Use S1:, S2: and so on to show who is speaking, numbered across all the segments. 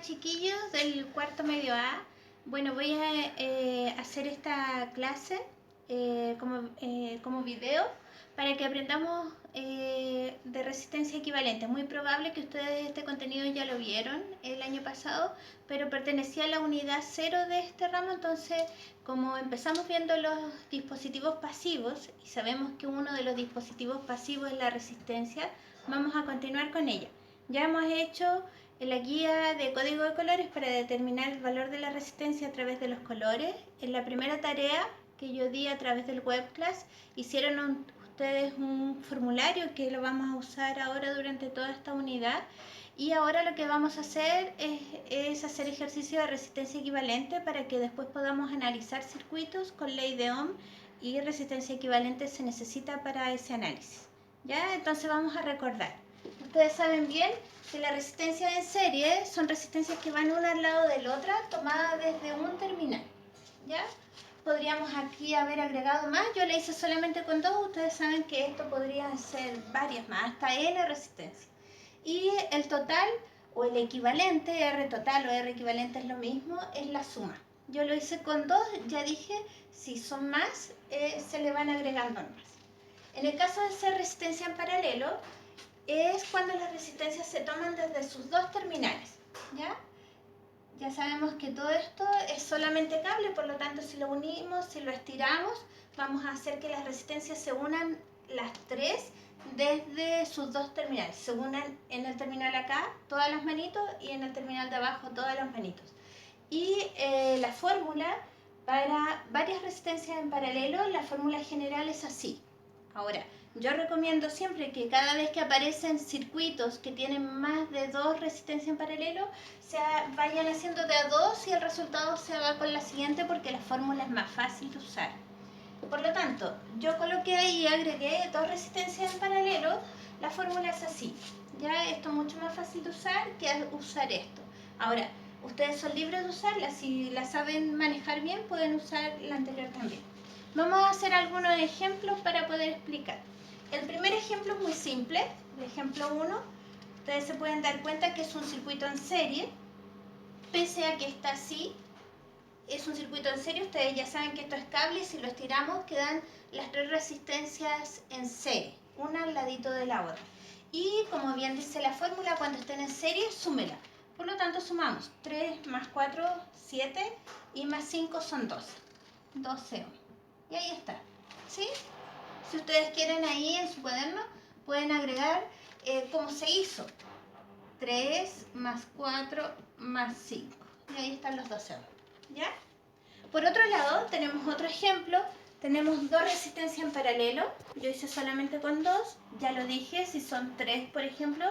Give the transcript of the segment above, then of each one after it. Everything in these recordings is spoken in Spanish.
S1: chiquillos del cuarto medio A. Bueno, voy a hacer esta clase como video para que aprendamos de resistencia equivalente. Es muy probable que ustedes este contenido ya lo vieron el año pasado, pero pertenecía a la unidad 0 de este ramo. Entonces, como empezamos viendo los dispositivos pasivos y sabemos que uno de los dispositivos pasivos es la resistencia, vamos a continuar con ella. Ya hemos hecho la guía de código de colores para determinar el valor de la resistencia a través de los colores. En la primera tarea que yo di a través del webclass, hicieron ustedes un formulario que lo vamos a usar ahora durante toda esta unidad. Y ahora lo que vamos a hacer es hacer ejercicio de resistencia equivalente para que después podamos analizar circuitos con ley de Ohm, y resistencia equivalente se necesita para ese análisis. ¿Ya? Entonces vamos a recordar. Ustedes saben bien que la resistencia en serie son resistencias que van una al lado de la otra, tomadas desde un terminal. ¿Ya? Podríamos aquí haber agregado más, yo le hice solamente con 2, ustedes saben que esto podría ser varias más, hasta N resistencia. Y el total o el equivalente, R total o R equivalente es lo mismo, es la suma. Yo lo hice con 2, ya dije, si son más, se le van agregando más. En el caso de ser resistencia en paralelo, es cuando las resistencias se toman desde sus dos terminales, ¿ya? Ya sabemos que todo esto es solamente cable, por lo tanto si lo unimos, si lo estiramos, vamos a hacer que las resistencias se unan las tres desde sus dos terminales. Se unan en el terminal acá todas las manitos y en el terminal de abajo todas las manitos. Y la fórmula para varias resistencias en paralelo, la fórmula general es así. Ahora, yo recomiendo siempre que cada vez que aparecen circuitos que tienen más de 2 resistencias en paralelo, vayan haciendo de a 2 y el resultado se haga con la siguiente, porque la fórmula es más fácil de usar. Por lo tanto, yo coloqué ahí y agregué 2 resistencias en paralelo, la fórmula es así. Ya esto es mucho más fácil de usar que usar esto. Ahora, ustedes son libres de usarla, si la saben manejar bien pueden usar la anterior también. Vamos a hacer algunos ejemplos para poder explicar. El primer ejemplo es muy simple, el ejemplo 1. Ustedes se pueden dar cuenta que es un circuito en serie, pese a que está así. Es un circuito en serie, ustedes ya saben que esto es cable y si lo estiramos quedan las 3 resistencias en serie, una al ladito de la otra. Y como bien dice la fórmula, cuando estén en serie, súmela. Por lo tanto, sumamos 3 más 4, 7 y más 5 son 12. 12 ohm. Y ahí está, ¿sí? Si ustedes quieren ahí en su cuaderno, pueden agregar cómo se hizo. 3 más 4 más 5. Y ahí están los 12 ohm. ¿Ya? Por otro lado, tenemos otro ejemplo. Tenemos 2 resistencias en paralelo. Yo hice solamente con 2. Ya lo dije, si son 3, por ejemplo,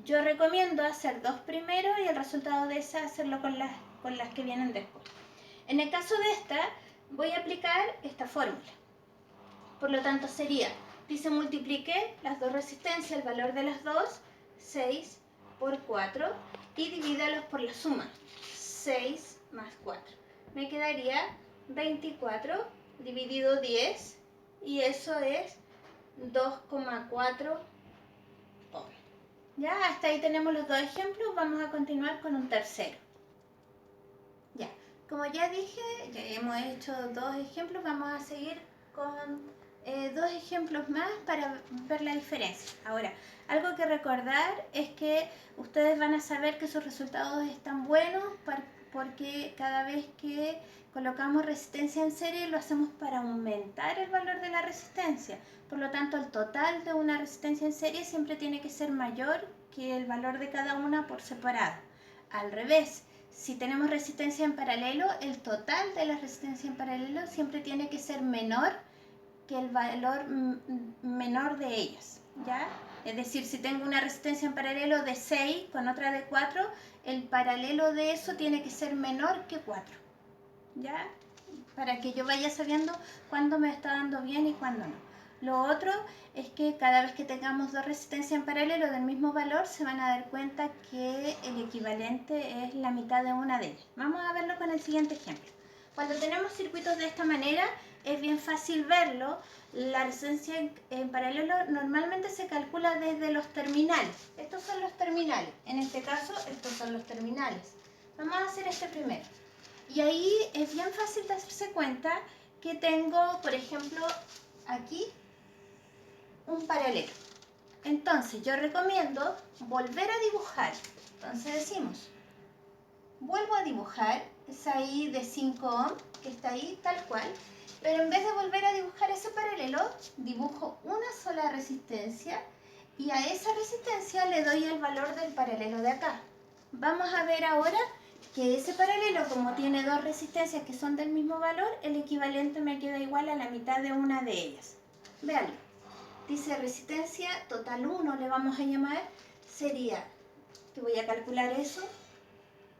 S1: yo recomiendo hacer 2 primero y el resultado de esa hacerlo con las que vienen después. En el caso de esta, voy a aplicar esta fórmula. Por lo tanto sería, dice multiplique las 2 resistencias, el valor de las 2, 6 por 4, y divídalos por la suma, 6 más 4. Me quedaría 24 dividido 10, y eso es 2,4 ohm. Ya, hasta ahí tenemos los 2 ejemplos, vamos a continuar con un tercero. Ya, como ya dije, ya hemos hecho 2 ejemplos, vamos a seguir con 2 ejemplos más para ver la diferencia. Ahora, algo que recordar es que ustedes van a saber que sus resultados están buenos porque cada vez que colocamos resistencia en serie lo hacemos para aumentar el valor de la resistencia. Por lo tanto, el total de una resistencia en serie siempre tiene que ser mayor que el valor de cada una por separado. Al revés, si tenemos resistencia en paralelo, el total de la resistencia en paralelo siempre tiene que ser menor que el valor menor de ellas, ¿ya? Es decir, si tengo una resistencia en paralelo de 6 con otra de 4, el paralelo de eso tiene que ser menor que 4, ¿ya? Para que yo vaya sabiendo cuándo me está dando bien y cuándo no. Lo otro es que cada vez que tengamos 2 resistencias en paralelo del mismo valor, se van a dar cuenta que el equivalente es la mitad de una de ellas. Vamos a verlo con el siguiente ejemplo. Cuando tenemos circuitos de esta manera, es bien fácil verlo. La resistencia en paralelo normalmente se calcula desde los terminales. Estos son los terminales. En este caso, estos son los terminales. Vamos a hacer este primero. Y ahí es bien fácil darse cuenta que tengo, por ejemplo, aquí un paralelo. Entonces yo recomiendo volver a dibujar. Entonces decimos, vuelvo a dibujar, es ahí de 5 ohm, que está ahí tal cual, pero en vez de volver a dibujar ese paralelo, dibujo una sola resistencia y a esa resistencia le doy el valor del paralelo de acá. Vamos a ver ahora que ese paralelo, como tiene dos resistencias que son del mismo valor, el equivalente me queda igual a la mitad de una de ellas. Veanlo. Dice resistencia total 1, le vamos a llamar, sería, que voy a calcular eso,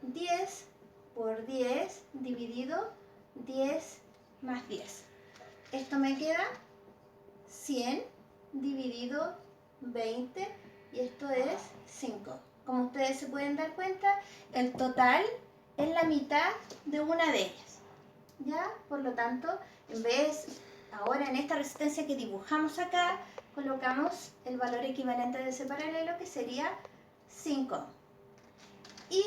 S1: 10 por 10 dividido 10 más 10. Esto me queda 100 dividido 20 y esto es 5. Como ustedes se pueden dar cuenta, el total es la mitad de una de ellas. ¿Ya? Por lo tanto, en vez, ahora en esta resistencia que dibujamos acá, colocamos el valor equivalente de ese paralelo que sería 5. Y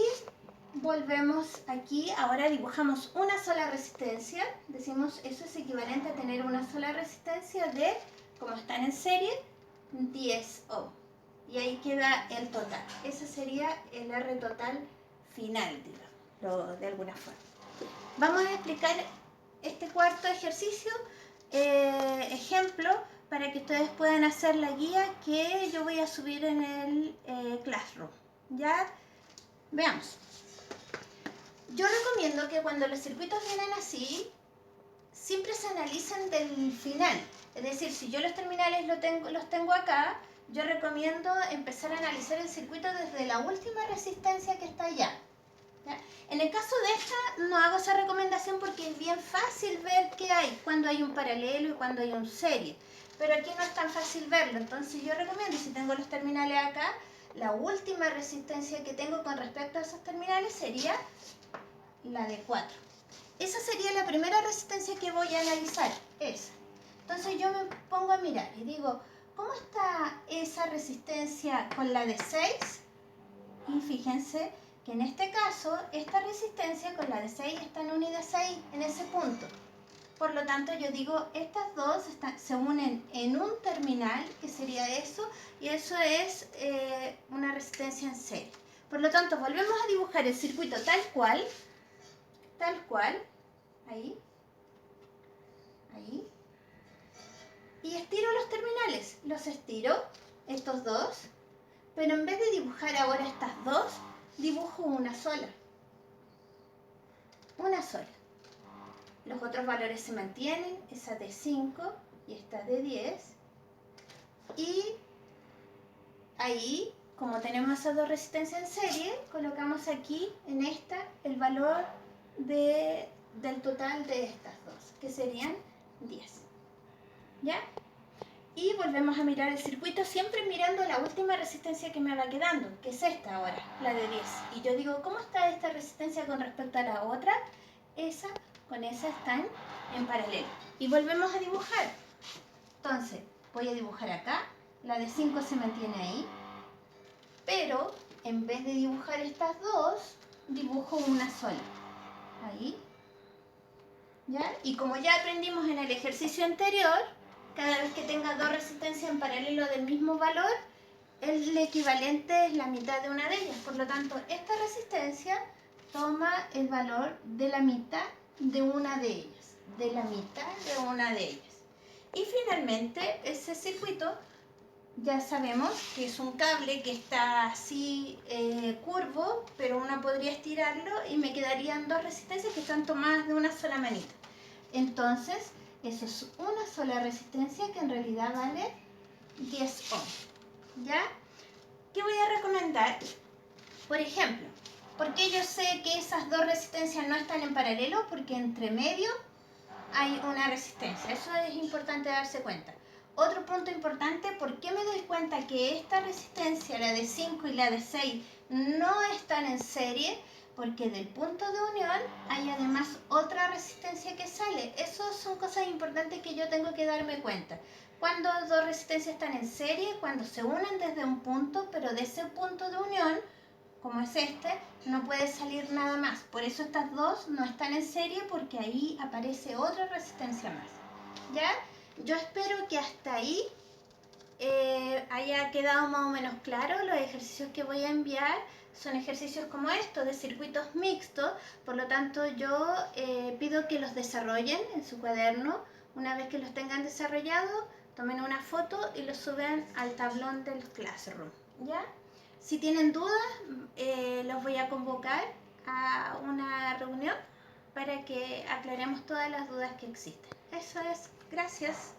S1: volvemos aquí, ahora dibujamos una sola resistencia, decimos eso es equivalente a tener una sola resistencia de, como están en serie, 10 ohm. Y ahí queda el total. Ese sería el R total final, digamos, de alguna forma. Vamos a explicar este cuarto ejercicio, ejemplo, para que ustedes puedan hacer la guía que yo voy a subir en el Classroom. ¿Ya? Veamos. Yo recomiendo que cuando los circuitos vienen así, siempre se analicen del final. Es decir, si yo los terminales los tengo acá, yo recomiendo empezar a analizar el circuito desde la última resistencia que está allá. ¿Ya? En el caso de esta no hago esa recomendación porque es bien fácil ver qué hay cuando hay un paralelo y cuando hay un serie. Pero aquí no es tan fácil verlo, entonces yo recomiendo, si tengo los terminales acá, la última resistencia que tengo con respecto a esos terminales sería la de 4. Esa sería la primera resistencia que voy a analizar, esa. Entonces yo me pongo a mirar y digo, ¿cómo está esa resistencia con la de 6? Y fíjense que en este caso, esta resistencia con la de 6 está en unidad 6, en ese punto. Por lo tanto, yo digo, estas dos se unen en un terminal, que sería eso, y eso es una resistencia en serie. Por lo tanto, volvemos a dibujar el circuito tal cual, ahí, y estiro los terminales, los estiro, estos dos, pero en vez de dibujar ahora estas dos, dibujo una sola. Los otros valores se mantienen, esa de 5 y esta de 10. Y ahí, como tenemos esas dos resistencias en serie, colocamos aquí en esta el valor del total de estas dos, que serían 10. ¿Ya? Y volvemos a mirar el circuito, siempre mirando la última resistencia que me va quedando, que es esta ahora, la de 10. Y yo digo, ¿cómo está esta resistencia con respecto a la otra? Esa con esa están en paralelo. Y volvemos a dibujar. Entonces, voy a dibujar acá, la de 5 se mantiene ahí, pero en vez de dibujar estas dos, dibujo una sola. Ahí. ¿Ya? Y como ya aprendimos en el ejercicio anterior, cada vez que tenga dos resistencias en paralelo del mismo valor, el equivalente es la mitad de una de ellas. Por lo tanto, esta resistencia toma el valor de la mitad de una de ellas. Y finalmente, ese circuito ya sabemos que es un cable que está así curvo, pero uno podría estirarlo y me quedarían dos resistencias que están tomadas de una sola manita. Entonces, eso es una sola resistencia que en realidad vale 10 ohm. ¿Ya? ¿Qué voy a recomendar? Por ejemplo, ¿por qué yo sé que esas dos resistencias no están en paralelo? Porque entre medio hay una resistencia. Eso es importante darse cuenta. Otro punto importante, ¿por qué me doy cuenta que esta resistencia, la de 5 y la de 6, no están en serie? Porque del punto de unión hay además otra resistencia que sale. Esas son cosas importantes que yo tengo que darme cuenta. Cuando dos resistencias están en serie, cuando se unen desde un punto, pero de ese punto de unión como es este, no puede salir nada más. Por eso estas dos no están en serie, porque ahí aparece otra resistencia más. ¿Ya? Yo espero que hasta ahí haya quedado más o menos claro. Los ejercicios que voy a enviar son ejercicios como estos, de circuitos mixtos. Por lo tanto, yo pido que los desarrollen en su cuaderno. Una vez que los tengan desarrollados, tomen una foto y los suben al tablón del Classroom. ¿Ya? Si tienen dudas, los voy a convocar a una reunión para que aclaremos todas las dudas que existen. Eso es. Gracias.